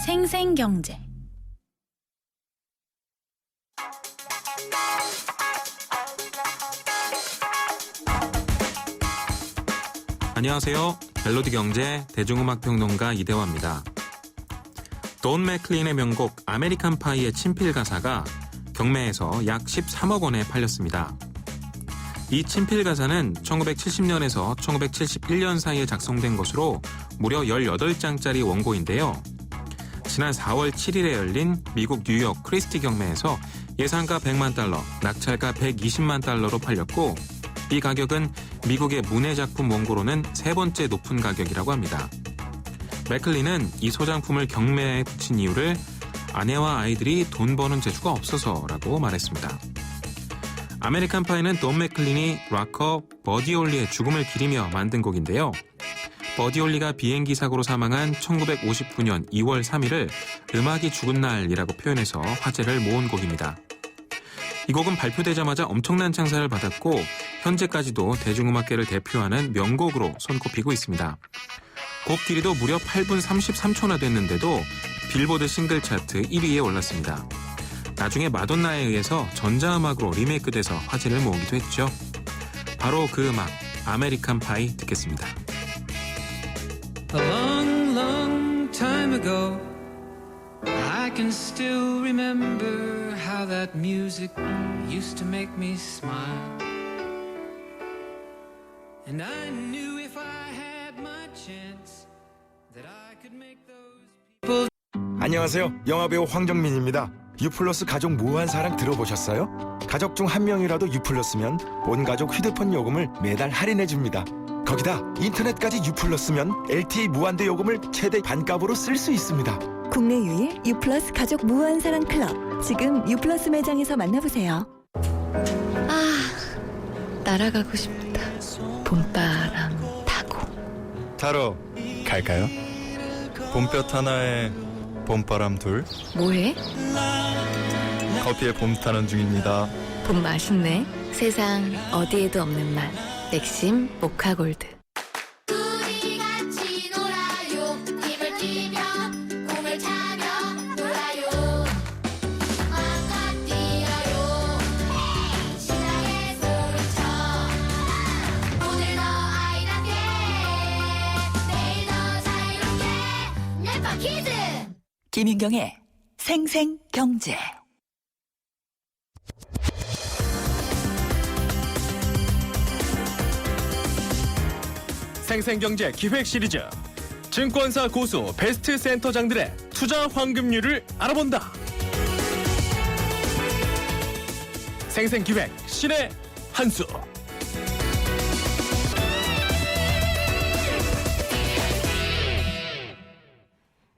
생생경제. 안녕하세요. 멜로디 경제 대중음악평론가 이대화입니다. 돈 맥클린의 명곡 아메리칸 파이의 친필 가사가 경매에서 약 13억 원에 팔렸습니다. 이 친필 가사는 1970년에서 1971년 사이에 작성된 것으로 무려 18장짜리 원고인데요. 지난 4월 7일에 열린 미국 뉴욕 크리스티 경매에서 예상가 100만 달러, 낙찰가 120만 달러로 팔렸고 이 가격은 미국의 문예작품 원고로는 세 번째 높은 가격이라고 합니다. 맥클린은 이 소장품을 경매에 붙인 이유를 아내와 아이들이 돈 버는 재주가 없어서라고 말했습니다. 아메리칸 파이는 돈 맥클린이 락커 버디 올리의 죽음을 기리며 만든 곡인데요. 버디 올리가 비행기 사고로 사망한 1959년 2월 3일을 음악이 죽은 날이라고 표현해서 화제를 모은 곡입니다. 이 곡은 발표되자마자 엄청난 창사를 받았고 현재까지도 대중음악계를 대표하는 명곡으로 손꼽히고 있습니다. 곡 길이도 무려 8분 33초나 됐는데도 빌보드 싱글 차트 1위에 올랐습니다. 나중에 마돈나에 의해서 전자음악으로 리메이크돼서 화제를 모으기도 했죠. 바로 그 음악 아메리칸 파이 듣겠습니다. A long, long time ago, I can still remember how that music used to make me smile. And I knew if I had my chance that I could make those people. 안녕하세요. 영화배우 황정민입니다. 유플러스 가족 무한 사랑 들어보셨어요? 가족 중 한 명이라도 유플러스면 온 가족 휴대폰 요금을 매달 할인해줍니다. 거기다 인터넷까지 유플러스면 LTE 무한대 요금을 최대 반값으로 쓸 수 있습니다. 국내 유일 유플러스 가족 무한사랑 클럽. 지금 유플러스 매장에서 만나보세요. 날아가고 싶다. 봄바람 타고. 타러 갈까요? 봄볕 하나에 봄바람 둘. 뭐해? 커피에 봄 타는 중입니다. 봄 맛있네. 세상 어디에도 없는 맛. 맥심 모카골드. 우리 같이 놀아요. 힘을 뛰며 꿈을 차며 놀아요. 마음껏 뛰어요. 신나게 소리쳐. 오늘 더 아이답게 내일 더 자유롭게 래퍼 키즈. 김윤경의 생생경제. 생생경제 기획 시리즈 증권사 고수 베스트 센터장들의 투자 황금률을 알아본다. 생생기획 신의 한수.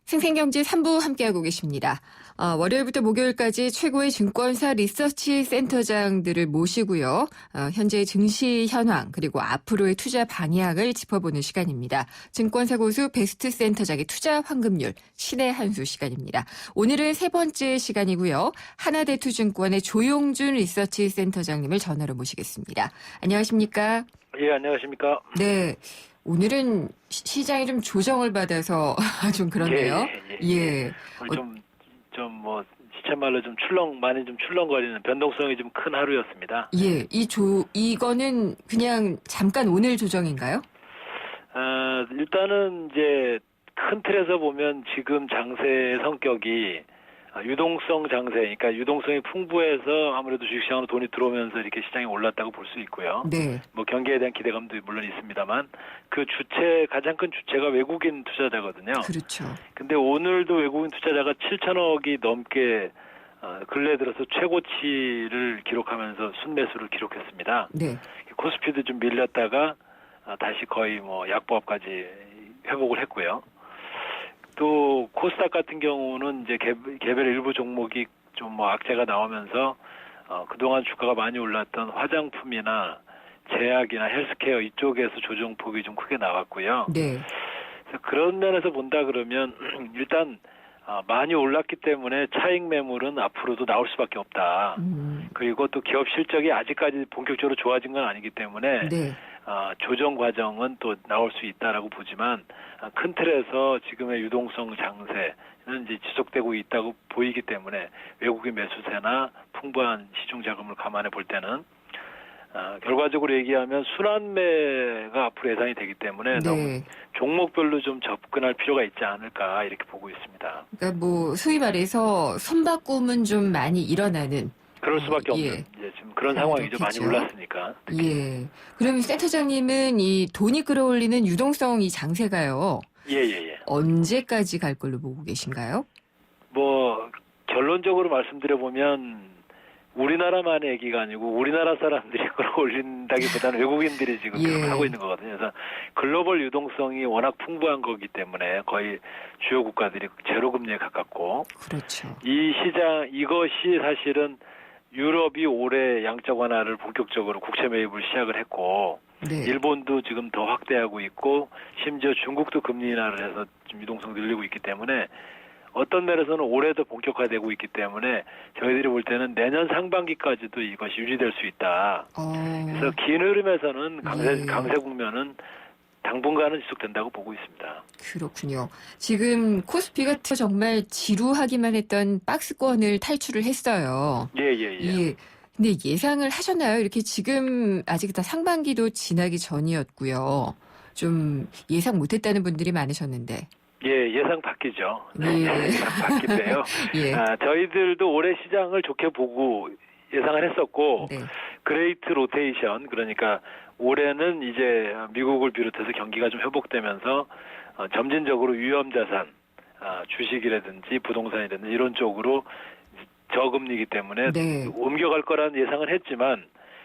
생생경제 3부 함께하고 계십니다. 월요일부터 목요일까지 최고의 증권사 리서치 센터장들을 모시고요. 현재의 증시 현황 그리고 앞으로의 투자 방향을 짚어보는 시간입니다. 증권사 고수 베스트 센터장의 투자 황금률 신의 한수 시간입니다. 오늘은 세 번째 시간이고요. 하나대투증권의 조용준 리서치 센터장님을 전화로 모시겠습니다. 안녕하십니까? 예, 안녕하십니까? 네. 오늘은 시장이 좀 조정을 받아서 좀 그렇네요. 예. 뭐 시쳇말로 좀 많이 출렁거리는 변동성이 좀 큰 하루였습니다. 예. 이거는 그냥 잠깐 오늘 조정인가요? 일단은 이제 큰 틀에서 보면 지금 장세의 성격이 유동성 장세, 그러니까 유동성이 풍부해서 아무래도 주식시장으로 돈이 들어오면서 이렇게 시장이 올랐다고 볼 수 있고요. 네. 뭐 경기에 대한 기대감도 물론 있습니다만 그 가장 큰 주체가 외국인 투자자거든요. 그렇죠. 근데 오늘도 외국인 투자자가 7천억이 넘게 근래 들어서 최고치를 기록하면서 순매수를 기록했습니다. 네. 코스피도 좀 밀렸다가 다시 거의 뭐 약보합까지 회복을 했고요. 또 코스닥 같은 경우는 이제 개별 일부 종목이 좀 뭐 악재가 나오면서 그동안 주가가 많이 올랐던 화장품이나 제약이나 헬스케어 이쪽에서 조정폭이 좀 크게 나왔고요. 네. 그래서 그런 면에서 본다 그러면 일단 많이 올랐기 때문에 차익 매물은 앞으로도 나올 수밖에 없다. 그리고 또 기업 실적이 아직까지 본격적으로 좋아진 건 아니기 때문에 네. 조정 과정은 또 나올 수 있다라고 보지만 큰 틀에서 지금의 유동성 장세는 이제 지속되고 있다고 보이기 때문에 외국인 매수세나 풍부한 시중 자금을 감안해 볼 때는 결과적으로 얘기하면 순환매가 앞으로 예상이 되기 때문에 너무 네. 종목별로 좀 접근할 필요가 있지 않을까 이렇게 보고 있습니다. 그러니까 뭐 소위 말해서 손바꿈은 좀 많이 일어나는. 그럴 수밖에 없는 예. 이제 지금 그런 상황이죠. 많이 그렇겠죠. 올랐으니까. 예. 그러면 센터장님은 이 돈이 끌어올리는 유동성 이 장세가요. 예예예. 언제까지 갈 걸로 보고 계신가요? 뭐 결론적으로 말씀드려 보면 우리나라만의 얘기가 아니고 우리나라 사람들이 끌어올린다기보다는 외국인들이 지금 예. 계속 하고 있는 거거든요. 그래서 글로벌 유동성이 워낙 풍부한 거기 때문에 거의 주요 국가들이 제로 금리에 가깝고 그렇죠. 이 시장 이것이 사실은 유럽이 올해 양적 완화를 본격적으로 국채 매입을 시작을 했고 네. 일본도 지금 더 확대하고 있고 심지어 중국도 금리 인하를 해서 좀 유동성 늘리고 있기 때문에 어떤 면에서는 올해도 본격화되고 있기 때문에 저희들이 볼 때는 내년 상반기까지도 이것이 유지될 수 있다. 그래서 긴 흐름에서는 예. 강세 국면은 당분간은 지속된다고 보고 있습니다. 그렇군요. 지금 코스피가 정말 지루하기만 했던 박스권을 탈출을 했어요. 예예예. 예. 근데 예상을 하셨나요? 이렇게 지금 아직 다 상반기도 지나기 전이었고요. 좀 예상 못했다는 분들이 많으셨는데. 예, 예상 바뀌죠. 예. 예상 바뀐데요. 예. 저희들도 올해 시장을 좋게 보고 예상을 했었고 네. 그레이트 로테이션 그러니까 올해는 이제 미국을 비롯해서 경기가 좀 회복되면서 점진적으로 위험자산, 주식이라든지 부동산이라든지 이런 쪽으로 저금리이기 때문에 네. 옮겨갈 거라는 예상을 했지만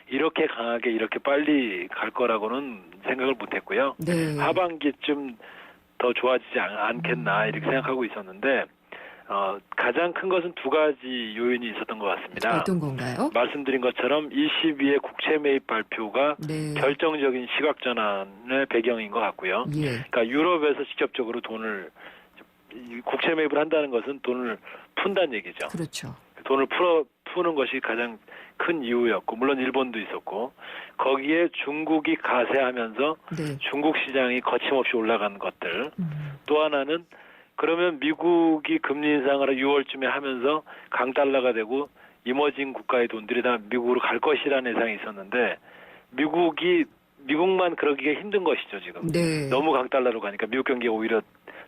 이렇게 강하게 이렇게 빨리 갈 거라고는 생각을 못했고요. 네. 하반기쯤 더 좋아지지 않겠나 이렇게 생각하고 있었는데 가장 큰 것은 두 가지 요인이 있었던 것 같습니다. 어떤 건가요? 말씀드린 것처럼 22의 국채 매입 발표가 네. 결정적인 시각 전환의 배경인 것 같고요. 예. 그러니까 유럽에서 직접적으로 국채 매입을 한다는 것은 돈을 푼다는 얘기죠. 그렇죠. 돈을 푸는 것이 가장 큰 이유였고 물론 일본도 있었고 거기에 중국이 가세하면서 네. 중국 시장이 거침없이 올라간 것들 또 하나는 그러면 미국이 금리 인상을 6월쯤에 하면서 강달러가 되고 이머징 국가의 돈들이 다 미국으로 갈 것이라는 예상이 있었는데 미국만 그러기가 힘든 것이죠 지금. 네. 너무 강달러로 가니까 미국 경기가 오히려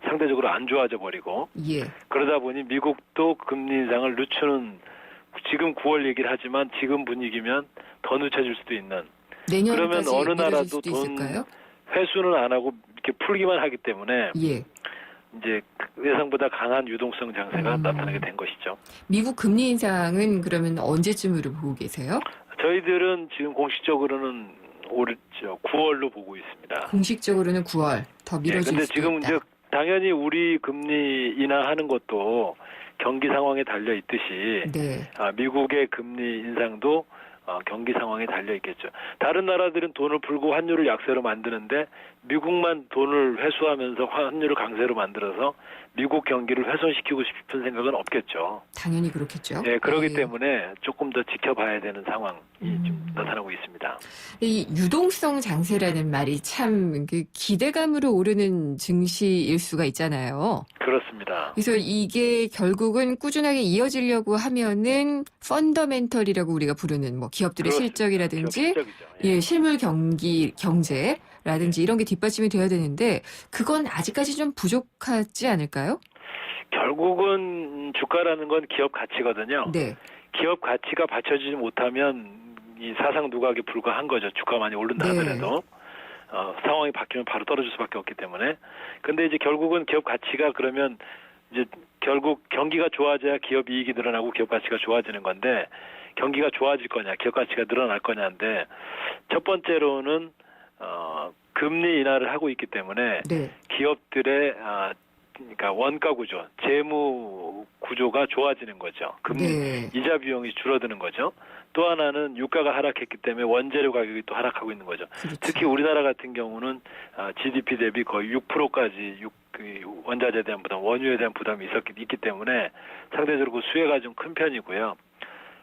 상대적으로 안 좋아져 버리고 예. 그러다 보니 미국도 금리 인상을 늦추는 지금 9월 얘기를 하지만 지금 분위기면 더 늦춰질 수도 있는 그러면 내년까지 어느 미뤄질 나라도 수도 돈 있을까요? 회수는 안 하고 이렇게 풀기만 하기 때문에 예. 이제 예상보다 강한 유동성 장세가 나타나게 된 것이죠. 미국 금리 인상은 그러면 언제쯤으로 보고 계세요? 저희들은 지금 공식적으로는 올 9월로 보고 있습니다. 공식적으로는 9월 더 미뤄질 근데 수도 지금 있다. 이제 당연히 우리 금리 인하하는 것도 경기 상황에 달려 있듯이 네. 미국의 금리 인상도 경기 상황에 달려 있겠죠. 다른 나라들은 돈을 풀고 환율을 약세로 만드는데 미국만 돈을 회수하면서 환율을 강세로 만들어서 미국 경기를 훼손시키고 싶은 생각은 없겠죠. 당연히 그렇겠죠. 네, 그렇기 예. 때문에 조금 더 지켜봐야 되는 상황이 좀 나타나고 있습니다. 이 유동성 장세라는 말이 참 기대감으로 오르는 증시일 수가 있잖아요. 그렇습니다. 그래서 이게 결국은 꾸준하게 이어지려고 하면은 펀더멘털이라고 우리가 부르는 뭐 기업들의 그렇습니다. 실적이라든지 실적이죠. 예, 실물 경제라든지 이런 게 뒷받침이 돼야 되는데 그건 아직까지 좀 부족하지 않을까요? 결국은 주가라는 건 기업 가치거든요. 네. 기업 가치가 받쳐주지 못하면 이 사상 누각에 불과한 거죠. 주가 많이 오른다 네. 하더라도 상황이 바뀌면 바로 떨어질 수밖에 없기 때문에. 근데 이제 결국은 기업 가치가 그러면 이제 결국 경기가 좋아져야 기업 이익이 늘어나고 기업 가치가 좋아지는 건데 경기가 좋아질 거냐, 기업 가치가 늘어날 거냐인데 첫 번째로는 금리 인하를 하고 있기 때문에 네. 기업들의 그러니까 원가 구조, 재무 구조가 좋아지는 거죠. 금리 네. 이자 비용이 줄어드는 거죠. 또 하나는 유가가 하락했기 때문에 원재료 가격이 또 하락하고 있는 거죠. 그렇죠. 특히 우리나라 같은 경우는 GDP 대비 거의 6%까지 원자재에 대한 부담, 원유에 대한 부담이 있기 때문에 상대적으로 수혜가 좀 큰 편이고요.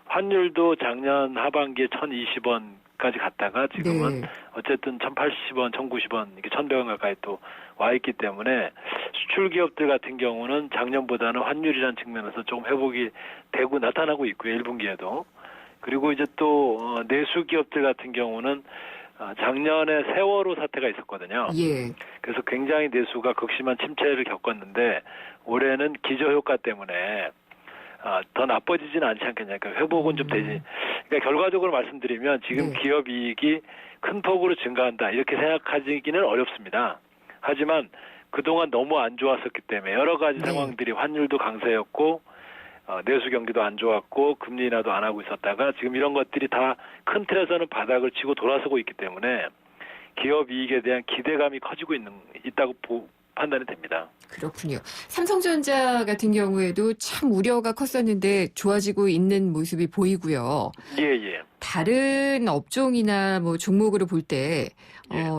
환율도 작년 하반기에 1,020원 까지 갔다가 지금은 네. 어쨌든 1,080원, 1,090원, 이렇게 1,100원 가까이 또 와 있기 때문에 수출 기업들 같은 경우는 작년보다는 환율이라는 측면에서 조금 회복이 되고 나타나고 있고요. 1분기에도. 그리고 이제 또 내수 기업들 같은 경우는 작년에 세월호 사태가 있었거든요. 예. 그래서 굉장히 내수가 극심한 침체를 겪었는데 올해는 기저효과 때문에 더 나빠지지는 않지 않겠냐. 그러니까 회복은 좀 되지. 그러니까 결과적으로 말씀드리면 지금 네. 기업 이익이 큰 폭으로 증가한다 이렇게 생각하기는 어렵습니다. 하지만 그동안 너무 안 좋았었기 때문에 여러 가지 네. 상황들이 환율도 강세였고 내수 경기도 안 좋았고 금리 인하도 안 하고 있었다가 지금 이런 것들이 다 큰 틀에서는 바닥을 치고 돌아서고 있기 때문에 기업 이익에 대한 기대감이 커지고 있다고 판단이 됩니다. 그렇군요. 삼성전자 같은 경우에도 참 우려가 컸었는데 좋아지고 있는 모습이 보이고요. 예. 다른 업종이나 뭐 종목으로 볼 때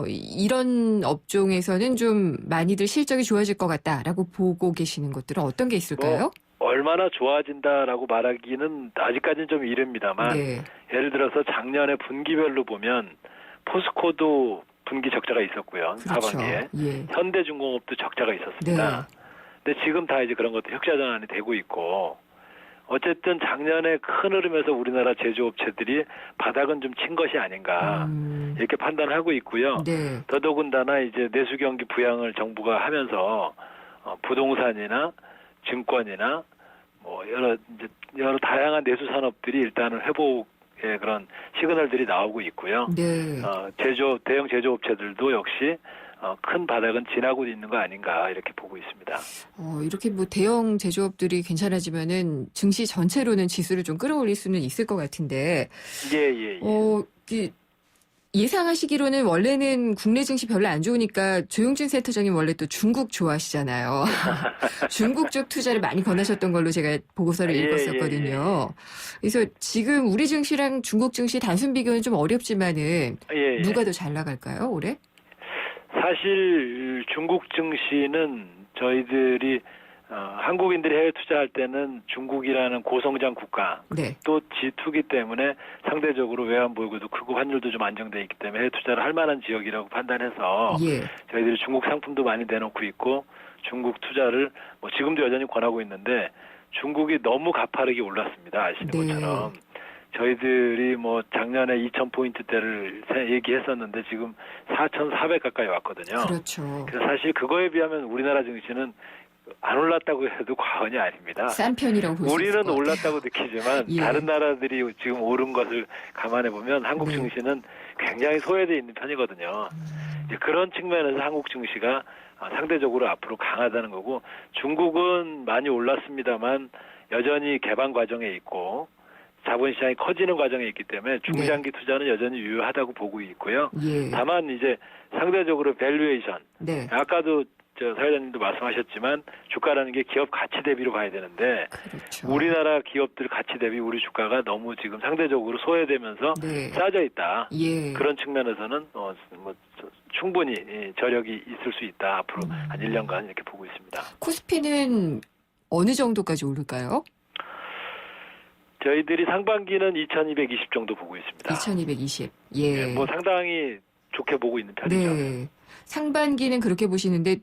이런 업종에서는 좀 많이들 실적이 좋아질 것 같다라고 보고 계시는 것들은 어떤 게 있을까요? 얼마나 좋아진다라고 말하기는 아직까지는 좀 이릅니다만 네. 예를 들어서 작년에 분기별로 보면 포스코도 분기 적자가 있었고요. 그렇죠. 하반기에. 예. 현대중공업도 적자가 있었습니다. 네. 근데 지금 다 이제 그런 것도 흑자전환이 되고 있고 어쨌든 작년에 큰 흐름에서 우리나라 제조업체들이 바닥은 좀 친 것이 아닌가 이렇게 판단하고 있고요. 네. 더더군다나 이제 내수 경기 부양을 정부가 하면서 부동산이나 증권이나 뭐 여러 다양한 내수 산업들이 일단은 회복의 그런 시그널들이 나오고 있고요. 네. 대형 제조업체들도 역시 큰 바닥은 지나고 있는 거 아닌가 이렇게 보고 있습니다. 이렇게 뭐 대형 제조업들이 괜찮아지면은 증시 전체로는 지수를 좀 끌어올릴 수는 있을 것 같은데. 예. 예상하시기로는 원래는 국내 증시 별로 안 좋으니까 조용진 센터장님 원래 또 중국 좋아하시잖아요. 중국 쪽 투자를 많이 권하셨던 걸로 제가 보고서를 읽었었거든요. 그래서 지금 우리 증시랑 중국 증시 단순 비교는 좀 어렵지만은 누가 더 잘 나갈까요, 올해? 사실 중국 증시는 저희들이 한국인들이 해외 투자할 때는 중국이라는 고성장 국가 네. 또 G2기 때문에 상대적으로 외환 보유고도 크고 환율도 좀 안정돼 있기 때문에 해외 투자를 할 만한 지역이라고 판단해서 예. 저희들이 중국 상품도 많이 내놓고 있고 중국 투자를 뭐 지금도 여전히 권하고 있는데 중국이 너무 가파르게 올랐습니다. 아시는 네. 것처럼. 저희들이 뭐 작년에 2,000포인트대를 얘기했었는데 지금 4,400 가까이 왔거든요. 그렇죠. 그래서 사실 그거에 비하면 우리나라 증시는 안 올랐다고 해도 과언이 아닙니다. 싼 편이라고 볼 수 있을 우리는 것 같아요. 올랐다고 느끼지만 예. 다른 나라들이 지금 오른 것을 감안해 보면 한국 네. 증시는 굉장히 소외되어 있는 편이거든요. 이제 그런 측면에서 한국 증시가 상대적으로 앞으로 강하다는 거고 중국은 많이 올랐습니다만 여전히 개방 과정에 있고 자본시장이 커지는 과정에 있기 때문에 중장기 투자는 여전히 유효하다고 보고 있고요. 예. 다만 이제 상대적으로 밸류에이션 네. 아까도 사회자님도 말씀하셨지만 주가라는 게 기업 가치 대비로 봐야 되는데 그렇죠. 우리나라 기업들 가치 대비 우리 주가가 너무 지금 상대적으로 소외되면서 네. 싸져 있다. 예. 그런 측면에서는 충분히 저력이 있을 수 있다. 앞으로 한 1년간 이렇게 보고 있습니다. 코스피는 어느 정도까지 오를까요? 저희들이 상반기는 2220 정도 보고 있습니다. 2220. 예. 뭐 상당히 좋게 보고 있는 편이죠. 네. 상반기는 그렇게 보시는데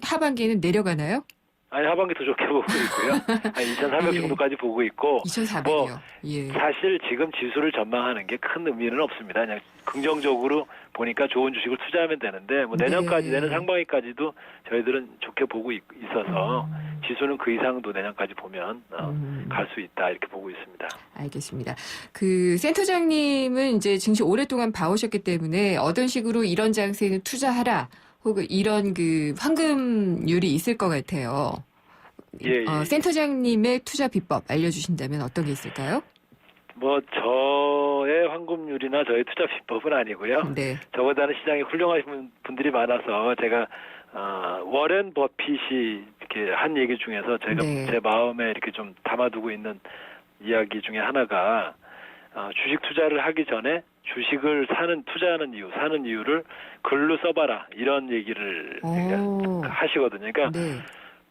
하반기는 내려가나요? 아니 하반기 더 좋게 보고 있고요. 한 2,400 예. 정도까지 보고 있고 2,400이요. 예. 사실 지금 지수를 전망하는 게 큰 의미는 없습니다. 그냥 긍정적으로 보니까 좋은 주식을 투자하면 되는데 뭐 내년까지 네. 내년 상반기까지도 저희들은 좋게 보고 있어서 지수는 그 이상도 내년까지 보면 갈 수 있다 이렇게 보고 있습니다. 알겠습니다. 그 센터장님은 이제 증시 오랫동안 봐오셨기 때문에 어떤 식으로 이런 장세는 투자하라 혹은 이런 그 황금률이 있을 것 같아요. 예. 센터장님의 투자 비법 알려주신다면 어떤 게 있을까요? 뭐 저의 황금률이나 저의 투자 비법은 아니고요. 네. 저보다는 시장에 훌륭하신 분들이 많아서 제가 워렌 버핏이 이렇게 한 얘기 중에서 제가 네. 제 마음에 이렇게 좀 담아두고 있는 이야기 중에 하나가 주식 투자를 하기 전에 주식을 사는 이유를 글로 써봐라 이런 얘기를 하시거든요. 그러니까 네.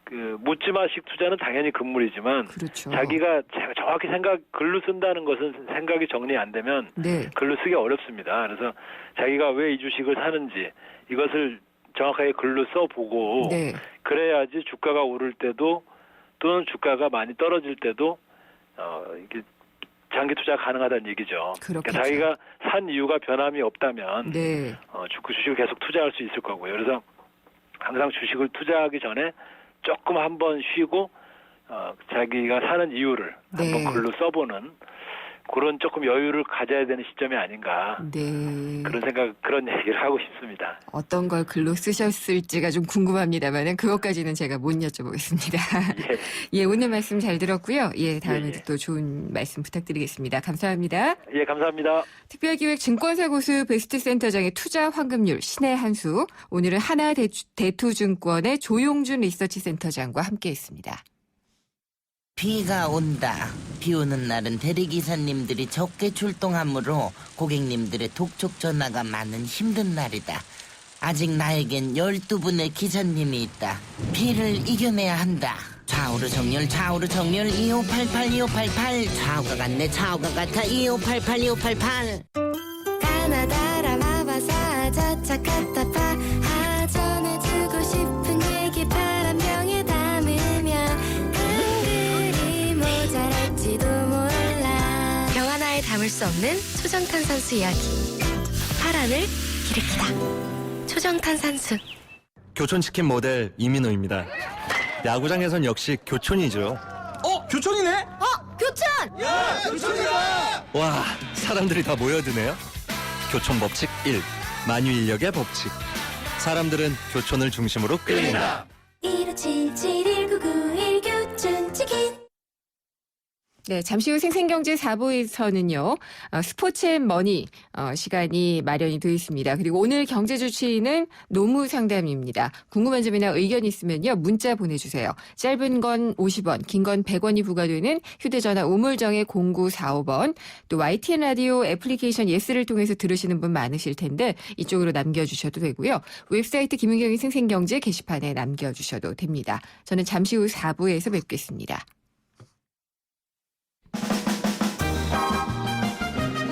그 묻지마식 투자는 당연히 금물이지만 그렇죠. 자기가 정확히 글로 쓴다는 것은 생각이 정리 안 되면 네. 글로 쓰기 어렵습니다. 그래서 자기가 왜 이 주식을 사는지 이것을 정확하게 글로 써보고 네. 그래야지 주가가 오를 때도 또는 주가가 많이 떨어질 때도 이게 장기 투자 가능하다는 얘기죠. 그렇겠죠. 그러니까 자기가 산 이유가 변함이 없다면 네. 주식을 계속 투자할 수 있을 거고요. 그래서 항상 주식을 투자하기 전에 조금 한번 쉬고 자기가 사는 이유를 네. 한번 글로 써보는 그런 조금 여유를 가져야 되는 시점이 아닌가 네. 그런 얘기를 하고 싶습니다. 어떤 걸 글로 쓰셨을지가 좀 궁금합니다만은 그것까지는 제가 못 여쭤보겠습니다. 예, 오늘 말씀 잘 들었고요. 예, 다음에도 또 좋은 말씀 부탁드리겠습니다. 감사합니다. 예, 감사합니다. 특별기획 증권사 고수 베스트센터장의 투자 황금률 신의 한 수. 오늘은 하나대투증권의 조용준 리서치센터장과 함께했습니다. 비가 온다. 비 오는 날은 대리기사님들이 적게 출동하므로 고객님들의 독촉 전화가 많은 힘든 날이다. 아직 나에겐 12분의 기사님이 있다. 비를 이겨내야 한다. 좌우로 정렬 2588 2588 좌우가 같네 좌우가 같아 2588 2588 가나다라 마바사 자차카타파 하전에 주고 싶은 얘기 바람병에 담으며 한글이 모자랄지도 몰라 병 하나에 담을 수 없는 초정탄산수 이야기. 파란을 일으키다. 초정탄산수. 교촌치킨 모델 이민호입니다. 야구장에선 역시 교촌이죠. 교촌이네? 와, 사람들이 다 모여드네요. 교촌 법칙 1. 만유인력의 법칙. 사람들은 교촌을 중심으로 끌린다. 1577-1991 교촌치킨 네, 잠시 후 생생경제 4부에서는요, 스포츠앤머니 시간이 마련이 되어 있습니다. 그리고 오늘 경제주치의는 노무상담입니다. 궁금한 점이나 의견 있으면요, 문자 보내주세요. 짧은 건 50원, 긴 건 100원이 부과되는 휴대전화 우물정의 0945번, 또 YTN 라디오 애플리케이션 예스를 통해서 들으시는 분 많으실 텐데 이쪽으로 남겨주셔도 되고요. 웹사이트 김은경의 생생경제 게시판에 남겨주셔도 됩니다. 저는 잠시 후 4부에서 뵙겠습니다.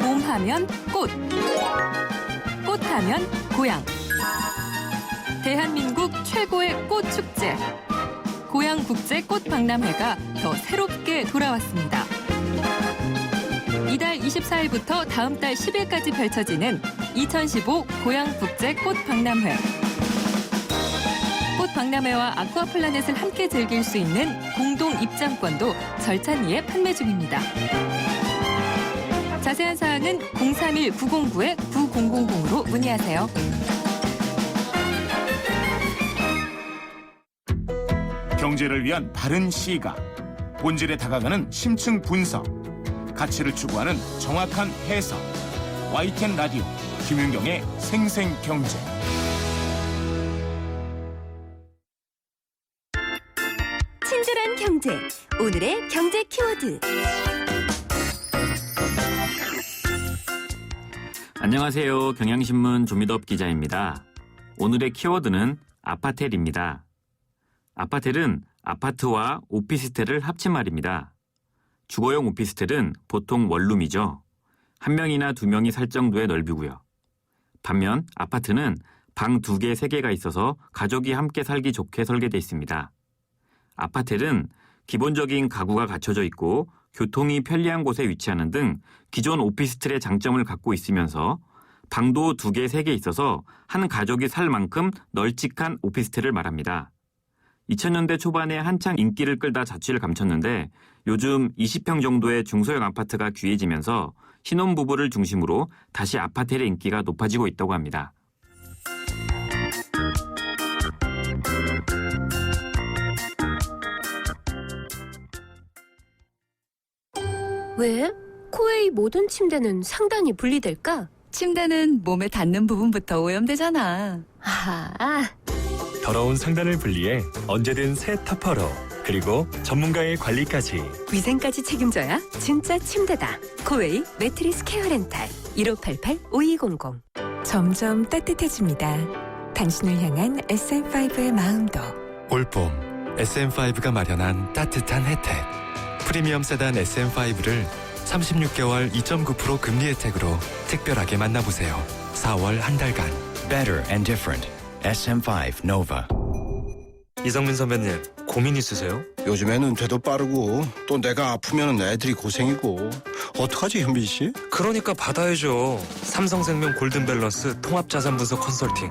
봄하면 꽃, 꽃하면 고향. 대한민국 최고의 꽃축제, 고향국제꽃박람회가 더 새롭게 돌아왔습니다. 이달 24일부터 다음 달 10일까지 펼쳐지는 2015 고향국제꽃박람회. 꽃박람회와 아쿠아플라넷을 함께 즐길 수 있는 공동 입장권도 절찬리에 판매 중입니다. 자세한 사항은 031-909-9000으로 문의하세요. 경제를 위한 바른 시각, 본질에 다가가는 심층 분석, 가치를 추구하는 정확한 해석. YTN 라디오 김윤경의 생생경제. 친절한 경제, 오늘의 경제 키워드. 안녕하세요. 경향신문 조미덕 기자입니다. 오늘의 키워드는 아파텔입니다. 아파텔은 아파트와 오피스텔을 합친 말입니다. 주거용 오피스텔은 보통 원룸이죠. 한 명이나 두 명이 살 정도의 넓이고요. 반면 아파트는 방 2개, 3개가 있어서 가족이 함께 살기 좋게 설계되어 있습니다. 아파텔은 기본적인 가구가 갖춰져 있고 교통이 편리한 곳에 위치하는 등 기존 오피스텔의 장점을 갖고 있으면서 방도 2개, 3개 있어서 한 가족이 살 만큼 널찍한 오피스텔을 말합니다. 2000년대 초반에 한창 인기를 끌다 자취를 감췄는데 요즘 20평 정도의 중소형 아파트가 귀해지면서 신혼부부를 중심으로 다시 아파텔의 인기가 높아지고 있다고 합니다. 왜? 코웨이 모든 침대는 상단이 분리될까? 침대는 몸에 닿는 부분부터 오염되잖아. 아하. 더러운 상단을 분리해 언제든 새 타퍼로, 그리고 전문가의 관리까지. 위생까지 책임져야 진짜 침대다. 코웨이 매트리스 케어 렌탈 1588-5200. 점점 따뜻해집니다. 당신을 향한 SM5의 마음도. 올봄 SM5가 마련한 따뜻한 혜택. 프리미엄 세단 SM5를 36개월 2.9% 금리 혜택으로 특별하게 만나보세요. 4월 한 달간. Better and different. SM5 Nova. 이성민 선배님, 고민 있으세요? 요즘에는 은퇴도 빠르고 또 내가 아프면 애들이 고생이고 어떡하지 현빈 씨? 그러니까 받아야죠. 삼성생명 골든밸런스 통합자산 분석 컨설팅.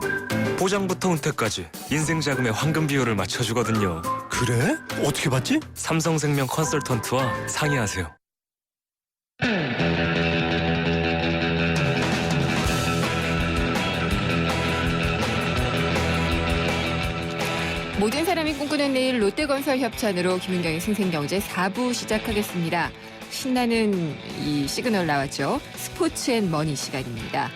보장부터 은퇴까지 인생 자금의 황금 비율을 맞춰주거든요. 그래? 어떻게 받지? 삼성생명 컨설턴트와 상의하세요. 모든 사람이 꿈꾸는 내일 롯데건설 협찬으로 김은경의 생생경제 4부 시작하겠습니다. 신나는 이 시그널 나왔죠. 스포츠앤머니 시간입니다.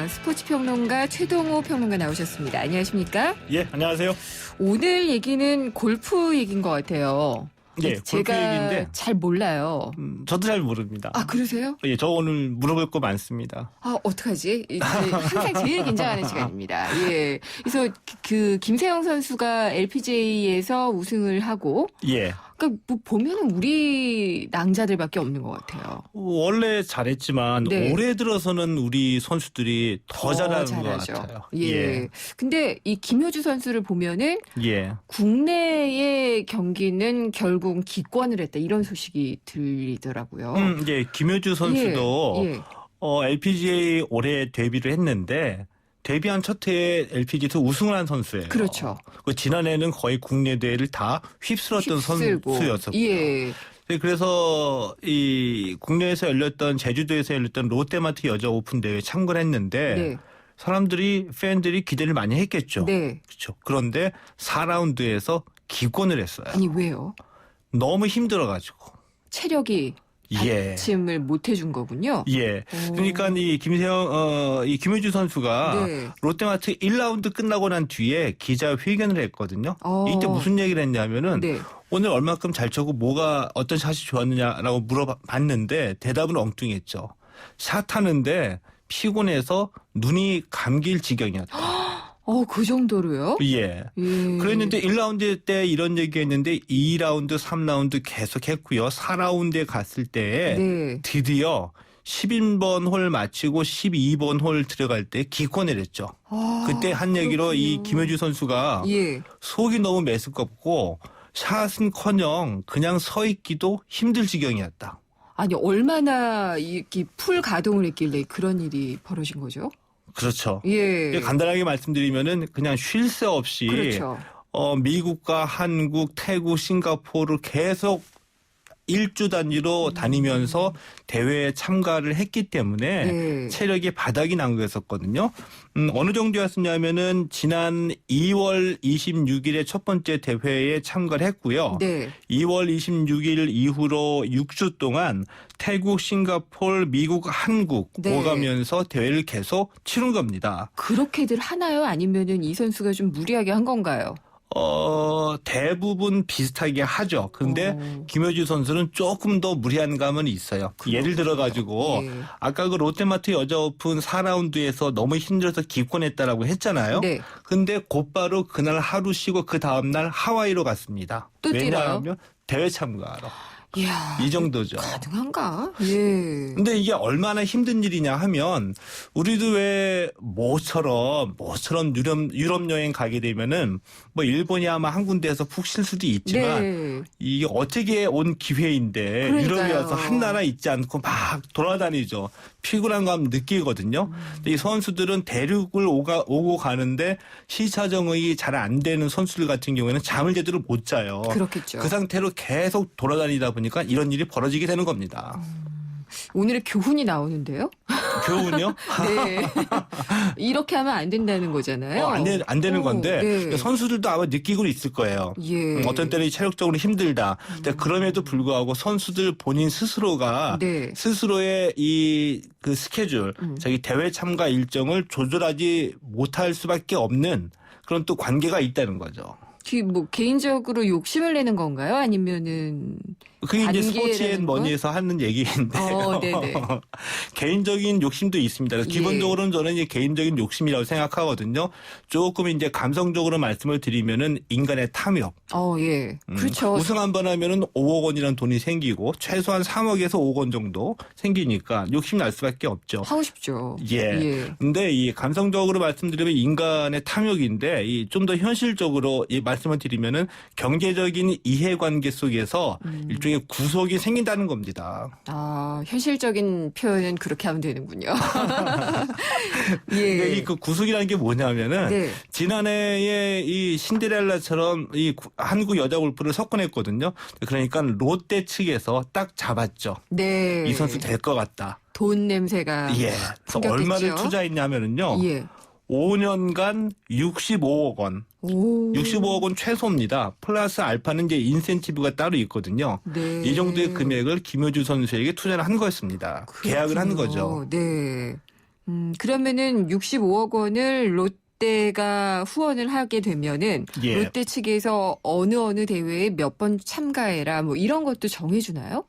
스포츠 평론가 최동호 평론가 나오셨습니다. 안녕하십니까? 예, 안녕하세요. 오늘 얘기는 골프 얘기인 것 같아요. 예, 제가 골프 얘기인데 잘 몰라요. 저도 잘 모릅니다. 아, 그러세요? 예, 저 오늘 물어볼 거 많습니다. 아, 어떡하지? 항상 제일 긴장하는 시간입니다. 예. 그래서 그 김세영 선수가 LPGA에서 우승을 하고 예. 그러니까 뭐 보면은 우리 낭자들밖에 없는 것 같아요. 원래 잘했지만 네. 올해 들어서는 우리 선수들이 더 잘하는 잘하죠. 것 같아요. 예. 근데 이 김효주 선수를 보면은 예. 국내의 경기는 결국 기권을 했다 이런 소식이 들리더라고요. 예. 김효주 선수도 예. LPGA 올해 데뷔를 했는데 데뷔한 첫 해에 LPGA에서 우승을 한 선수예요. 그렇죠. 지난해는 거의 국내 대회를 다 휩쓸었던 선수였었고. 예. 그래서 이 국내에서 열렸던 제주도에서 열렸던 롯데마트 여자 오픈 대회에 참가를 했는데 네. 사람들이 팬들이 기대를 많이 했겠죠. 네. 그렇죠. 그런데 4라운드에서 기권을 했어요. 아니 왜요? 너무 힘들어가지고. 체력이 예. 받침을 못 해준 거군요. 예. 그러니까 이 이 김효주 선수가 네. 롯데마트 1라운드 끝나고 난 뒤에 기자회견을 했거든요. 이때 무슨 얘기를 했냐면은 네. 오늘 얼마큼 잘 쳤고 뭐가 어떤 샷이 좋았느냐라고 물어봤는데 대답은 엉뚱했죠. 샷 하는데 피곤해서 눈이 감길 지경이었다. 그 정도로요? 예. 그랬는데 1라운드 때 이런 얘기했는데 2라운드, 3라운드 계속 했고요. 4라운드에 갔을 때 네. 드디어 11번 홀 마치고 12번 홀 들어갈 때 기권을 했죠. 그때 한 얘기로 그렇군요. 이 김효주 선수가 예. 속이 너무 메스껍고 샷은커녕 그냥 서 있기도 힘들 지경이었다. 아니 얼마나 이렇게 풀 가동을 했길래 그런 일이 벌어진 거죠? 그렇죠. 예. 간단하게 말씀드리면은 그냥 쉴 새 없이 그렇죠. 미국과 한국, 태국, 싱가포르를 계속 일주 단위로 다니면서 대회에 참가를 했기 때문에 네. 체력이 바닥이 난 거였었거든요. 어느 정도였었냐면은 지난 2월 26일에 첫 번째 대회에 참가를 했고요. 네. 2월 26일 이후로 6주 동안 태국, 싱가포르, 미국, 한국 네. 오가면서 대회를 계속 치른 겁니다. 그렇게들 하나요? 아니면은 이 선수가 좀 무리하게 한 건가요? 대부분 비슷하게 하죠. 근데 김효주 선수는 조금 더 무리한 감은 있어요. 예를 들어가지고 예. 아까 그 롯데마트 여자 오픈 4라운드에서 너무 힘들어서 기권했다라고 했잖아요. 네. 근데 곧바로 그날 하루 쉬고 그 다음날 하와이로 갔습니다. 또 뛰어요? 왜냐하면 대회 참가하러. 이야, 이 정도죠. 가능한가? 예. 근데 이게 얼마나 힘든 일이냐 하면 우리도 왜 모처럼 유럽 여행 가게 되면은 뭐 일본이 아마 한 군데에서 푹 쉴 수도 있지만 네. 이게 어떻게 온 기회인데 그러니까요. 유럽에 와서 한 나라 있지 않고 막 돌아다니죠. 피곤한 감 느끼거든요. 근데 이 선수들은 대륙을 오고 가는데 시차정이 잘 안 되는 선수들 같은 경우에는 잠을 제대로 못 자요. 그렇겠죠. 그 상태로 계속 돌아다니다 보니까 이런 일이 벌어지게 되는 겁니다. 오늘의 교훈이 나오는데요? 교훈이요? 네. 이렇게 하면 안 된다는 거잖아요. 안 되는 건데 네. 선수들도 아마 느끼고 있을 거예요. 예. 어떤 때는 체력적으로 힘들다. 근데 그럼에도 불구하고 선수들 본인 스스로가 네. 스스로의 그 스케줄, 자기 대회 참가 일정을 조절하지 못할 수밖에 없는 그런 또 관계가 있다는 거죠. 뭐 개인적으로 욕심을 내는 건가요? 아니면은 그게 이제 관계라는 스포츠앤머니에서 하는 얘기인데요. 네네. 개인적인 욕심도 있습니다. 그래서 예. 기본적으로는 저는 이제 개인적인 욕심이라고 생각하거든요. 조금 이제 감성적으로 말씀을 드리면은 인간의 탐욕. 예. 그렇죠. 우승 한 번 하면은 5억 원이라는 돈이 생기고 최소한 3억에서 5억 원 정도 생기니까 욕심 날 수밖에 없죠. 하고 싶죠. 예. 근데 이 감성적으로 말씀드리면 인간의 탐욕인데 이 좀 더 현실적으로 이 말씀을 드리면은 경제적인 이해관계 속에서 일종의 구속이 생긴다는 겁니다. 현실적인 표현은 그렇게 하면 되는군요. 근데 이 그 구속이라는 게 뭐냐면은 네. 지난해에 이 신데렐라처럼 이 한국 여자 골프를 석권했거든요. 그러니까 롯데 측에서 딱 잡았죠. 네. 이 선수 될 것 같다. 돈 냄새가. 예. 그래서 얼마를 투자했냐면은요. 5년간 65억 원. 65억 원 최소입니다. 플러스 알파는 이제 인센티브가 따로 있거든요. 네. 이 정도의 금액을 김효주 선수에게 투자를 한 거였습니다. 계약을 한 거죠. 네. 그러면은 65억 원을 롯데가 후원을 하게 되면은 롯데 측에서 어느 대회에 몇 번 참가해라 뭐 이런 것도 정해주나요?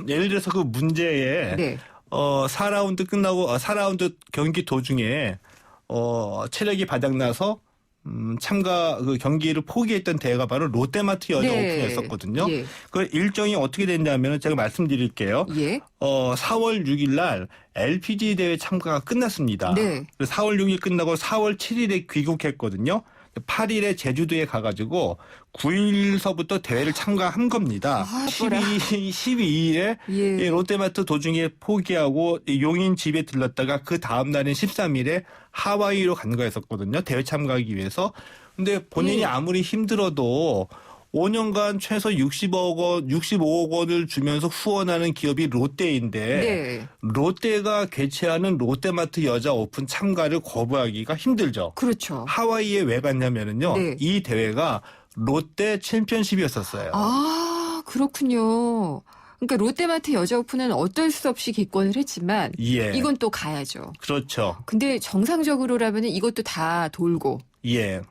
예를 들어서 그 문제에 4라운드 끝나고 4라운드 경기 도중에 체력이 바닥나서 참가 그 경기를 포기했던 대회가 바로 롯데마트 여자 오픈이었었거든요. 그 일정이 어떻게 됐냐면 제가 말씀드릴게요. 4월 6일 날 LPG 대회 참가가 끝났습니다. 4월 6일 끝나고 4월 7일에 귀국했거든요. 8일에 제주도에 가가지고 9일서부터 대회를 참가한 겁니다. 12일에 롯데마트 도중에 포기하고 용인 집에 들렀다가 그 다음 날인 13일에 하와이로 간 거였었거든요. 대회 참가하기 위해서. 근데 본인이 아무리 힘들어도 5년간 최소 65억 원을 주면서 후원하는 기업이 롯데인데 롯데가 개최하는 롯데마트 여자 오픈 참가를 거부하기가 힘들죠. 그렇죠. 하와이에 왜 갔냐면은요. 이 대회가 롯데 챔피언십이었었어요. 그렇군요. 그러니까 롯데마트 여자 오픈은 어쩔 수 없이 기권을 했지만 이건 또 가야죠. 그렇죠. 근데 정상적으로라면 이것도 다 돌고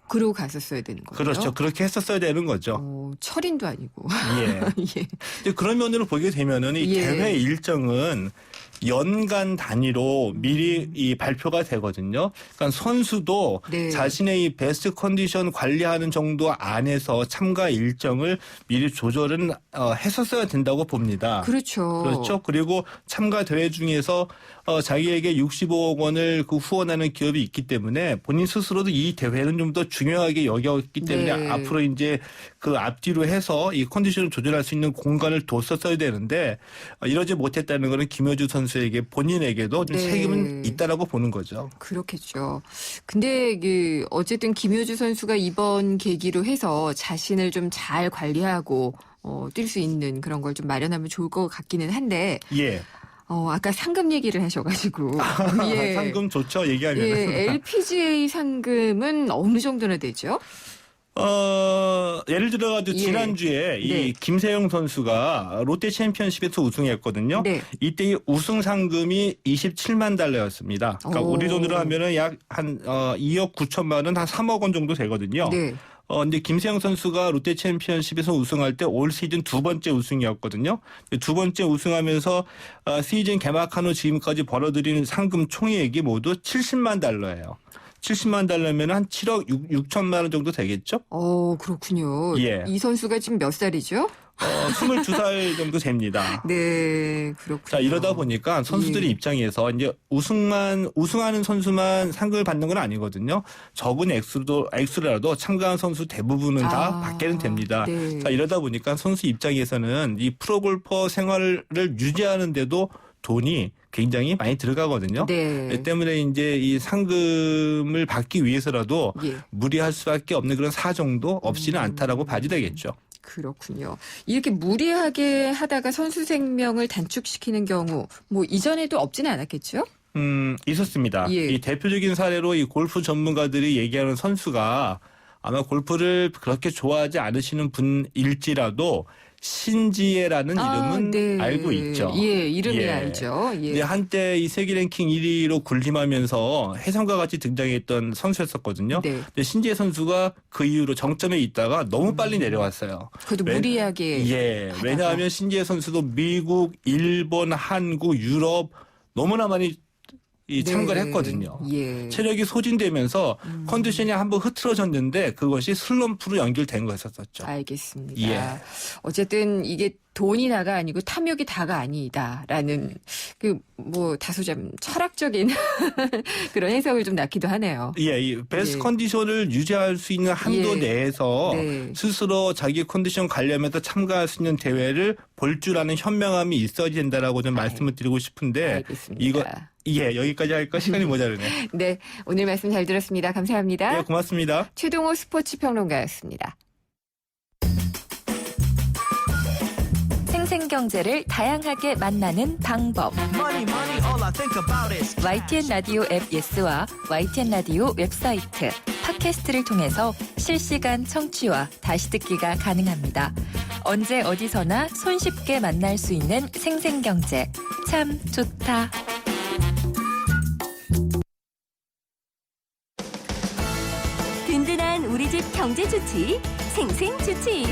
그러고 갔었어야 되는 거예요. 그렇죠. 그렇게 했었어야 되는 거죠. 철인도 아니고. 근데 그런 면으로 보게 되면은 이 대회 일정은 연간 단위로 미리 이 발표가 되거든요. 그러니까 선수도 자신의 이 베스트 컨디션 관리하는 정도 안에서 참가 일정을 미리 조절은 했었어야 된다고 봅니다. 그렇죠. 그리고 참가 대회 중에서 자기에게 65억 원을 그 후원하는 기업이 있기 때문에 본인 스스로도 이 대회는 좀 더 중요하게 여겼기 때문에 앞으로 이제 그 앞뒤로 해서 이 컨디션을 조절할 수 있는 공간을 뒀었어야 되는데 이러지 못했다는 것은 김효주 선수에게 본인에게도 좀 책임은 있다라고 보는 거죠. 그렇겠죠. 근데 어쨌든 김효주 선수가 이번 계기로 해서 자신을 좀 잘 관리하고 뛸 수 있는 그런 걸 좀 마련하면 좋을 것 같기는 한데. 아까 상금 얘기를 하셔가지고. 상금 좋죠, 얘기하면. LPGA 상금은 어느 정도나 되죠? 예를 들어가지고 지난주에 이 김세영 선수가 롯데 챔피언십에서 우승했거든요. 이때 이 우승 상금이 27만 달러였습니다. 그러니까 우리 돈으로 하면은 약 한 2억 9천만 원, 한 3억 원 정도 되거든요. 근데 김세영 선수가 롯데 챔피언십에서 우승할 때 올 시즌 두 번째 우승이었거든요. 두 번째 우승하면서 시즌 개막한 후 지금까지 벌어들이는 상금 총액이 모두 70만 달러예요. 70만 달러면 한 7억 6천만 원 정도 되겠죠? 그렇군요. 이 선수가 지금 몇 살이죠? 22살 정도 됩니다. 그렇군요. 자, 이러다 보니까 선수들의 입장에서 이제 우승하는 선수만 상금을 받는 건 아니거든요. 적은 액수라도 참가한 선수 대부분은 다 받게는 됩니다. 자, 이러다 보니까 선수 입장에서는 이 프로골퍼 생활을 유지하는데도 돈이 굉장히 많이 들어가거든요. 때문에 이제 이 상금을 받기 위해서라도 무리할 수밖에 없는 그런 사정도 없지는 않다라고 봐야 되겠죠. 그렇군요. 이렇게 무리하게 하다가 선수 생명을 단축시키는 경우 뭐 이전에도 없지는 않았겠죠? 있었습니다. 이 대표적인 사례로 이 골프 전문가들이 얘기하는 선수가 아마 골프를 그렇게 좋아하지 않으시는 분일지라도 신지혜라는 이름은 네. 알고 있죠. 예, 이름이 알죠. 예. 근데 한때 이 세계 랭킹 1위로 군림하면서 혜성과 같이 등장했던 선수였었거든요. 네. 근데 신지혜 선수가 그 이후로 정점에 있다가 너무 빨리 내려왔어요. 그래도 무리하게. 하다가. 왜냐하면 신지혜 선수도 미국, 일본, 한국, 유럽 너무나 많이 참가를 했거든요. 예. 체력이 소진되면서 컨디션이 한번 흐트러졌는데 그것이 슬럼프로 연결된 거였었죠. 알겠습니다. 예. 어쨌든 이게 돈이 다가 아니고 탐욕이 다가 아니다라는 다소 좀 철학적인 그런 해석을 좀 낳기도 하네요. 예, 이 베스트 컨디션을 유지할 수 있는 한도 내에서 스스로 자기 컨디션 관리하면서 참가할 수 있는 대회를 볼 줄 아는 현명함이 있어야 된다라고 좀 말씀을 드리고 싶은데 알겠습니다. 여기까지 할까 시간이 모자르네. 네, 오늘 말씀 잘 들었습니다. 감사합니다. 네, 고맙습니다. 최동호 스포츠 평론가였습니다. 생생경제를 다양하게 만나는 방법. YTN 라디오 앱 예스와 YTN 라디오 웹사이트, 팟캐스트를 통해서 실시간 청취와 다시 듣기가 가능합니다. 언제 어디서나 손쉽게 만날 수 있는 생생경제. 참 좋다. 든든한 우리 집 경제 주치 생생주치.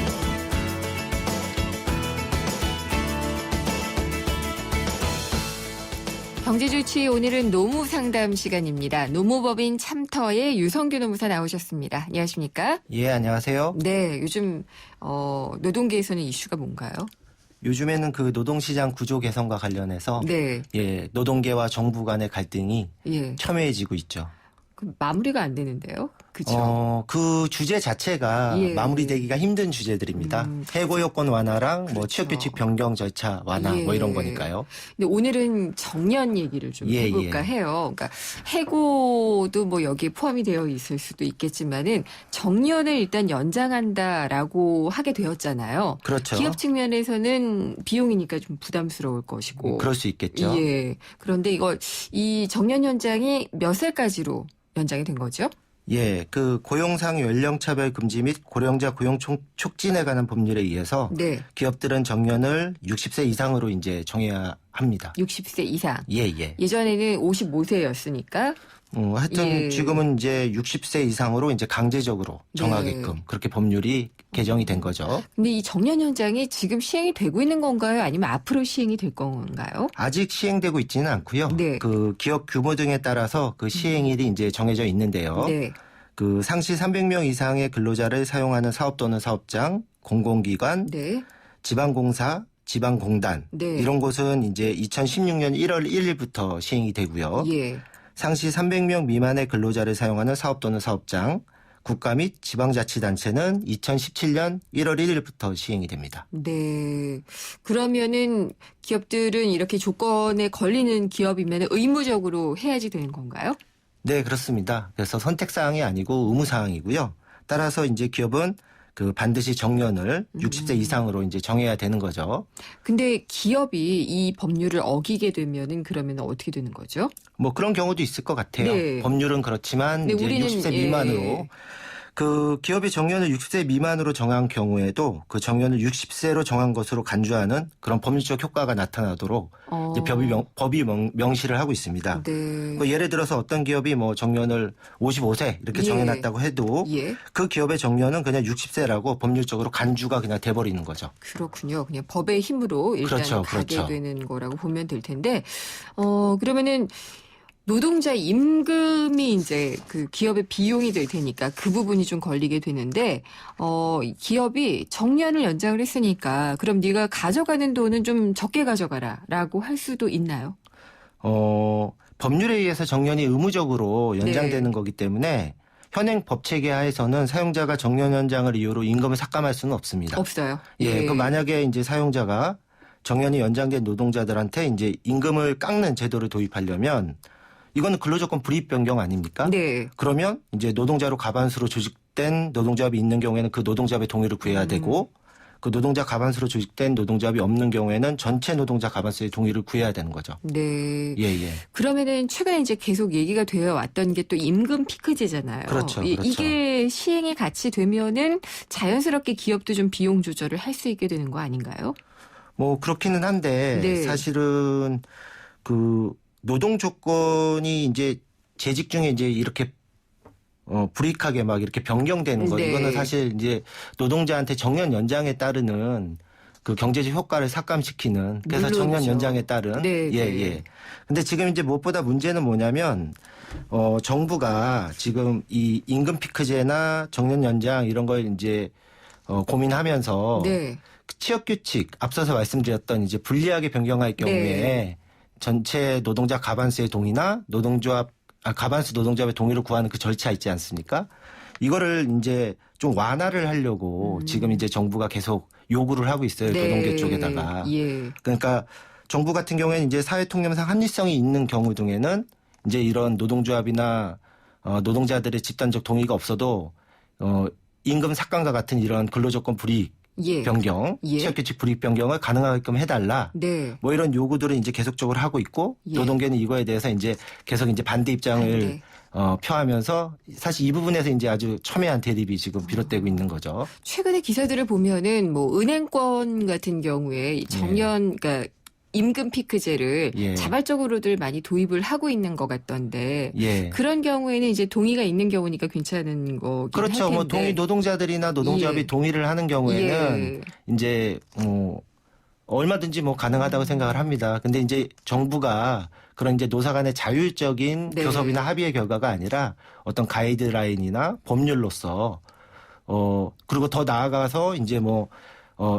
경제주치 오늘은 노무 상담 시간입니다. 노무법인 참터의 유성규 노무사 나오셨습니다. 안녕하십니까? 예, 안녕하세요. 네, 요즘 노동계에서는 이슈가 뭔가요? 요즘에는 그 노동시장 구조 개선과 관련해서 노동계와 정부 간의 갈등이 첨예해지고 있죠. 마무리가 안 되는데요. 그죠? 그 주제 자체가 마무리되기가 힘든 주제들입니다. 해고 요건 완화랑 취업 규칙 변경 절차 완화 이런 거니까요. 근데 오늘은 정년 얘기를 좀 해볼까 해요. 그러니까 해고도 여기에 포함이 되어 있을 수도 있겠지만은 정년을 일단 연장한다라고 하게 되었잖아요. 그렇죠. 기업 측면에서는 비용이니까 좀 부담스러울 것이고. 그럴 수 있겠죠. 예. 그런데 이 정년 연장이 몇 살까지로 연장이 된 거죠? 예, 그 고용상 연령차별 금지 및 고령자 고용 촉진에 관한 법률에 의해서 기업들은 정년을 60세 이상으로 이제 정해야 합니다. 60세 이상. 예. 예전에는 55세였으니까. 하여튼 지금은 이제 60세 이상으로 이제 강제적으로 정하게끔 그렇게 법률이 개정이 된 거죠. 근데 이 정년 연장이 지금 시행이 되고 있는 건가요? 아니면 앞으로 시행이 될 건가요? 아직 시행되고 있지는 않고요. 그 기업 규모 등에 따라서 그 시행일이 이제 정해져 있는데요. 그 상시 300명 이상의 근로자를 사용하는 사업 또는 사업장, 공공기관, 지방공사, 지방공단 이런 곳은 이제 2016년 1월 1일부터 시행이 되고요. 상시 300명 미만의 근로자를 사용하는 사업 또는 사업장, 국가 및 지방자치단체는 2017년 1월 1일부터 시행이 됩니다. 네. 그러면은 기업들은 이렇게 조건에 걸리는 기업이면 의무적으로 해야지 되는 건가요? 네, 그렇습니다. 그래서 선택사항이 아니고 의무사항이고요. 따라서 이제 기업은 그 반드시 정년을 60세 이상으로 이제 정해야 되는 거죠. 근데 기업이 이 법률을 어기게 되면은 그러면 어떻게 되는 거죠? 그런 경우도 있을 것 같아요. 법률은 그렇지만 이제 60세 미만으로 그 기업이 정년을 60세 미만으로 정한 경우에도 그 정년을 60세로 정한 것으로 간주하는 그런 법률적 효과가 나타나도록 이제 법이 명시를 하고 있습니다. 예를 들어서 어떤 기업이 정년을 55세 이렇게 정해놨다고 해도 그 기업의 정년은 그냥 60세라고 법률적으로 간주가 그냥 돼버리는 거죠. 그렇군요. 그냥 법의 힘으로 일단 가게 되는 거라고 보면 될 텐데 그러면은 노동자 임금이 이제 그 기업의 비용이 될 테니까 그 부분이 좀 걸리게 되는데 기업이 정년을 연장을 했으니까 그럼 네가 가져가는 돈은 좀 적게 가져가라라고 할 수도 있나요? 법률에 의해서 정년이 의무적으로 연장되는 거기 때문에 현행 법 체계 하에서는 사용자가 정년 연장을 이유로 임금을 삭감할 수는 없습니다. 없어요. 그 만약에 이제 사용자가 정년이 연장된 노동자들한테 이제 임금을 깎는 제도를 도입하려면 이거는 근로조건 불이익 변경 아닙니까? 그러면 이제 노동자로 과반수로 조직된 노동조합이 있는 경우에는 그 노동조합의 동의를 구해야 되고 그 노동자 가반수로 조직된 노동조합이 없는 경우에는 전체 노동자 가반수의 동의를 구해야 되는 거죠. 네. 예. 그러면은 최근에 이제 계속 얘기가 되어 왔던 게 또 임금 피크제잖아요. 그렇죠. 이게 시행이 같이 되면은 자연스럽게 기업도 좀 비용 조절을 할 수 있게 되는 거 아닌가요? 뭐 그렇기는 한데 네. 사실은 그 노동 조건이 이제 재직 중에 이제 이렇게 불이익하게 막 이렇게 변경되는 거 네. 이거는 사실 이제 노동자한테 정년 연장에 따르는 그 경제적 효과를 삭감시키는 그래서 물론이죠. 정년 연장에 따른 네, 예. 네. 근데 지금 이제 무엇보다 문제는 뭐냐면 정부가 지금 이 임금 피크제나 정년 연장 이런 걸 이제 고민하면서 네. 취업 규칙 앞서서 말씀드렸던 이제 불리하게 변경할 경우에 네. 전체 노동자 가반수의 동의나 가반수 노동조합의 동의를 구하는 그 절차 있지 않습니까? 이거를 이제 좀 완화를 하려고 지금 이제 정부가 계속 요구를 하고 있어요. 네. 노동계 쪽에다가. 예. 그러니까 정부 같은 경우에는 이제 사회통념상 합리성이 있는 경우 중에는 이제 이런 노동조합이나 노동자들의 집단적 동의가 없어도 임금 삭감과 같은 이런 근로조건 불이익 예. 변경, 예. 취업규칙 불이익 변경을 가능하게끔 해달라. 네. 뭐 이런 요구들을 이제 계속적으로 하고 있고 예. 노동계는 이거에 대해서 이제 계속 이제 반대 입장을 표하면서 사실 이 부분에서 이제 아주 첨예한 대립이 지금 비롯되고 있는 거죠. 최근에 기사들을 보면은 뭐 은행권 같은 경우에 정년 그러니까 임금 피크제를 예. 자발적으로들 많이 도입을 하고 있는 것 같던데 예. 그런 경우에는 이제 동의가 있는 경우니까 괜찮은 거긴 그렇죠. 할 뭐 텐데. 노동자들이나 노동조합이 예. 동의를 하는 경우에는 예. 이제 얼마든지 뭐 가능하다고 생각을 합니다. 근데 이제 정부가 그런 이제 노사 간의 자율적인 네. 교섭이나 합의의 결과가 아니라 어떤 가이드라인이나 법률로서 그리고 더 나아가서 이제 뭐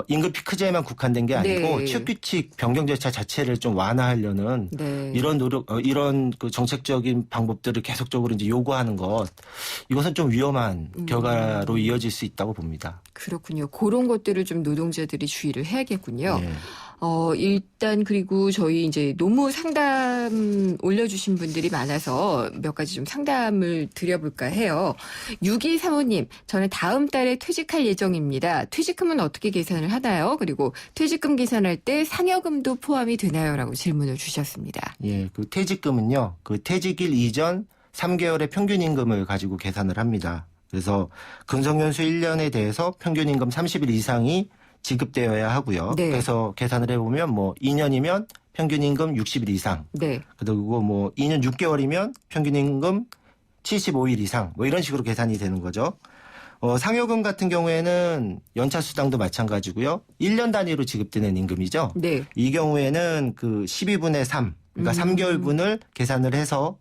임금 피크제에만 국한된 게 아니고 네. 취업규칙 변경 절차 자체를 좀 완화하려는 네. 이런 노력, 이런 그 정책적인 방법들을 계속적으로 이제 요구하는 것, 이것은 좀 위험한 결과로 이어질 수 있다고 봅니다. 그렇군요. 그런 것들을 좀 노동자들이 주의를 해야겠군요. 예. 일단 그리고 저희 이제 노무 상담 올려주신 분들이 많아서 몇 가지 좀 상담을 드려볼까 해요. 6235님, 저는 다음 달에 퇴직할 예정입니다. 퇴직금은 어떻게 계산을 하나요? 그리고 퇴직금 계산할 때 상여금도 포함이 되나요? 라고 질문을 주셨습니다. 예, 그 퇴직금은요, 그 퇴직일 이전 3개월의 평균 임금을 가지고 계산을 합니다. 그래서 근속연수 1년에 대해서 평균 임금 30일 이상이 지급되어야 하고요. 네. 그래서 계산을 해보면 뭐 2년이면 평균 임금 60일 이상. 네. 그리고 뭐 2년 6개월이면 평균 임금 75일 이상. 뭐 이런 식으로 계산이 되는 거죠. 상여금 같은 경우에는 연차 수당도 마찬가지고요. 1년 단위로 지급되는 임금이죠. 네. 이 경우에는 그 12분의 3, 그러니까 3개월분을 계산을 해서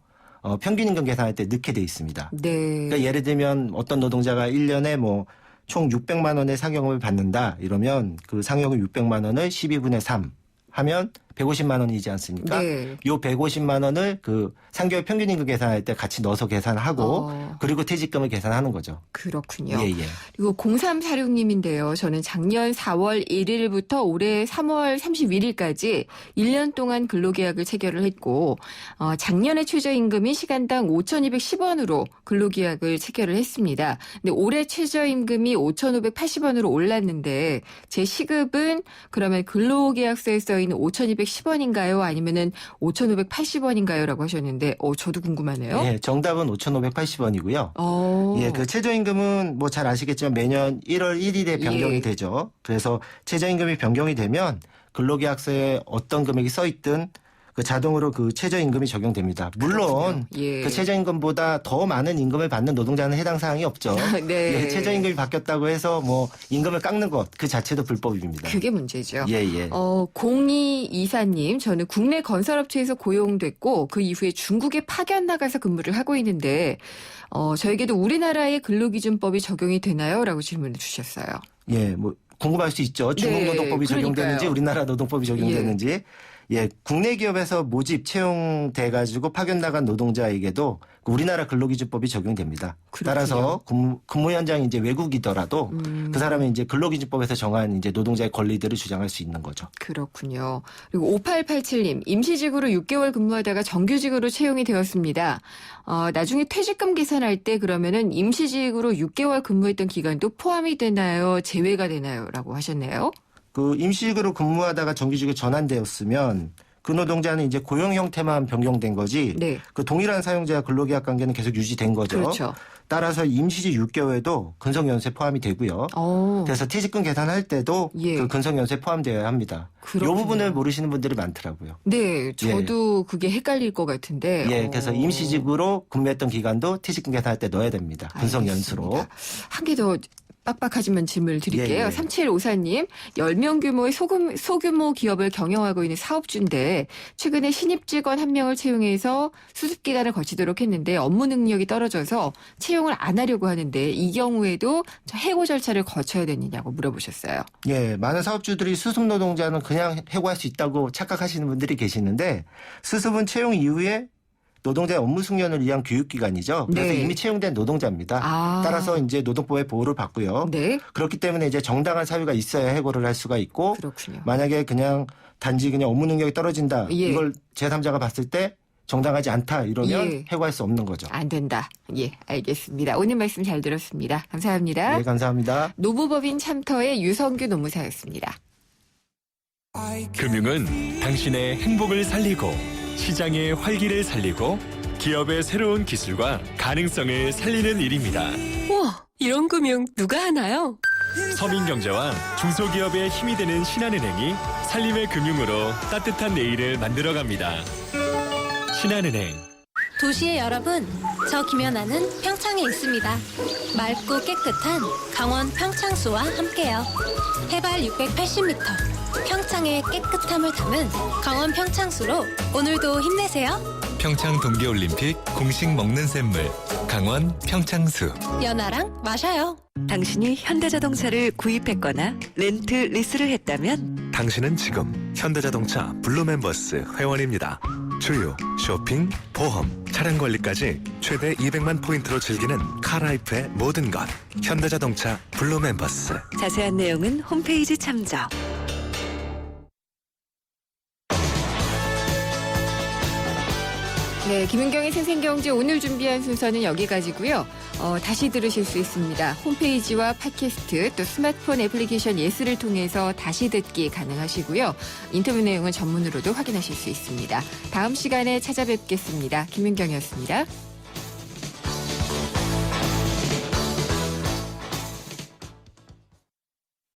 평균 임금 계산할 때 넣게 돼 있습니다. 네. 그러니까 예를 들면 어떤 노동자가 1년에 뭐 총 600만 원의 상여금을 받는다 이러면 그 상여금 600만 원을 12분의 3 하면 150만 원이지 않습니까? 네. 요 150만 원을 그 3개월 평균 임금 계산할 때 같이 넣어서 계산하고 그리고 퇴직금을 계산하는 거죠. 그렇군요. 예. 그리고 0346님인데요. 저는 작년 4월 1일부터 올해 3월 31일까지 1년 동안 근로계약을 체결을 했고 작년에 최저임금이 시간당 5,210원으로 근로계약을 체결을 했습니다. 근데 올해 최저임금이 5,580원으로 올랐는데 제 시급은 그러면 근로계약서에 써 있는 5,210원인가요? 아니면은 5,580원인가요? 라고 하셨는데 저도 궁금하네요. 예, 정답은 5,580원이고요. 예, 그 최저임금은 뭐 잘 아시겠지만 매년 1월 1일에 변경이 되죠. 그래서 최저임금이 변경이 되면 근로계약서에 어떤 금액이 써 있든 그 자동으로 그 최저임금이 적용됩니다. 물론 예. 그 최저임금보다 더 많은 임금을 받는 노동자는 해당 사항이 없죠. 네. 예, 최저임금이 바뀌었다고 해서 뭐 임금을 깎는 것 그 자체도 불법입니다. 그게 문제죠. 예. 0224님, 저는 국내 건설업체에서 고용됐고 그 이후에 중국에 파견 나가서 근무를 하고 있는데 저에게도 우리나라의 근로기준법이 적용이 되나요? 라고 질문을 주셨어요. 예, 뭐 궁금할 수 있죠. 중국 네, 노동법이 적용되는지 그러니까요. 우리나라 노동법이 적용되는지. 예, 국내 기업에서 모집 채용돼 가지고 파견 나간 노동자에게도 우리나라 근로기준법이 적용됩니다. 그렇군요. 따라서 근무 현장이 이제 외국이더라도 그 사람은 이제 근로기준법에서 정한 이제 노동자의 권리들을 주장할 수 있는 거죠. 그렇군요. 그리고 5887님, 임시직으로 6개월 근무하다가 정규직으로 채용이 되었습니다. 나중에 퇴직금 계산할 때 그러면은 임시직으로 6개월 근무했던 기간도 포함이 되나요? 제외가 되나요? 라고 하셨네요. 그 임시직으로 근무하다가 정규직으로 전환되었으면 그 노동자는 이제 고용 형태만 변경된 거지 네. 그 동일한 사용자 근로계약 관계는 계속 유지된 거죠. 그렇죠. 따라서 임시직 6개월도 근속연수에 포함이 되고요. 그래서 퇴직금 계산할 때도 그 근속연수에 포함되어야 합니다. 이 부분을 모르시는 분들이 많더라고요. 네, 저도 그게 헷갈릴 것 같은데. 예, 그래서 임시직으로 근무했던 기간도 퇴직금 계산할 때 넣어야 됩니다. 근속연수로. 한 개 더 빡빡하지만 질문을 드릴게요. 예. 3754님, 10명 규모의 소규모 기업을 경영하고 있는 사업주인데 최근에 신입 직원 1명을 채용해서 수습 기간을 거치도록 했는데 업무 능력이 떨어져서 채용을 안 하려고 하는데 이 경우에도 해고 절차를 거쳐야 되느냐고 물어보셨어요. 예, 많은 사업주들이 수습 노동자는 그냥 해고할 수 있다고 착각하시는 분들이 계시는데 수습은 채용 이후에 노동자의 업무 숙련을 위한 교육기관이죠. 그래서 이미 채용된 노동자입니다. 따라서 이제 노동법의 보호를 받고요. 그렇기 때문에 이제 정당한 사유가 있어야 해고를 할 수가 있고 만약에 그냥 단지 그냥 업무 능력이 떨어진다. 이걸 제3자가 봤을 때 정당하지 않다 이러면 해고할 수 없는 거죠. 안 된다. 예, 알겠습니다. 오늘 말씀 잘 들었습니다. 감사합니다. 네, 감사합니다. 노부법인 참터의 유성규 노무사였습니다. 금융은 당신의 행복을 살리고 시장의 활기를 살리고 기업의 새로운 기술과 가능성을 살리는 일입니다. 우와, 이런 금융 누가 하나요? 서민경제와 중소기업의 힘이 되는 신한은행이 살림의 금융으로 따뜻한 내일을 만들어갑니다. 신한은행. 도시의 여러분, 저 김연아는 평창에 있습니다. 맑고 깨끗한 강원 평창수와 함께요. 해발 680m, 평창의 깨끗함을 담은 강원 평창수로 오늘도 힘내세요. 평창 동계올림픽 공식 먹는 샘물 강원 평창수. 연아랑 마셔요. 당신이 현대자동차를 구입했거나 렌트 리스를 했다면 당신은 지금 현대자동차 블루멤버스 회원입니다. 주유, 쇼핑, 보험, 차량 관리까지 최대 200만 포인트로 즐기는 카라이프의 모든 것. 현대자동차 블루멤버스. 자세한 내용은 홈페이지 참조. 네, 김은경의 생생경제 오늘 준비한 순서는 여기까지고요. 다시 들으실 수 있습니다. 홈페이지와 팟캐스트 또 스마트폰 애플리케이션 예스를 통해서 다시 듣기 가능하시고요. 인터뷰 내용은 전문으로도 확인하실 수 있습니다. 다음 시간에 찾아뵙겠습니다. 김은경이었습니다.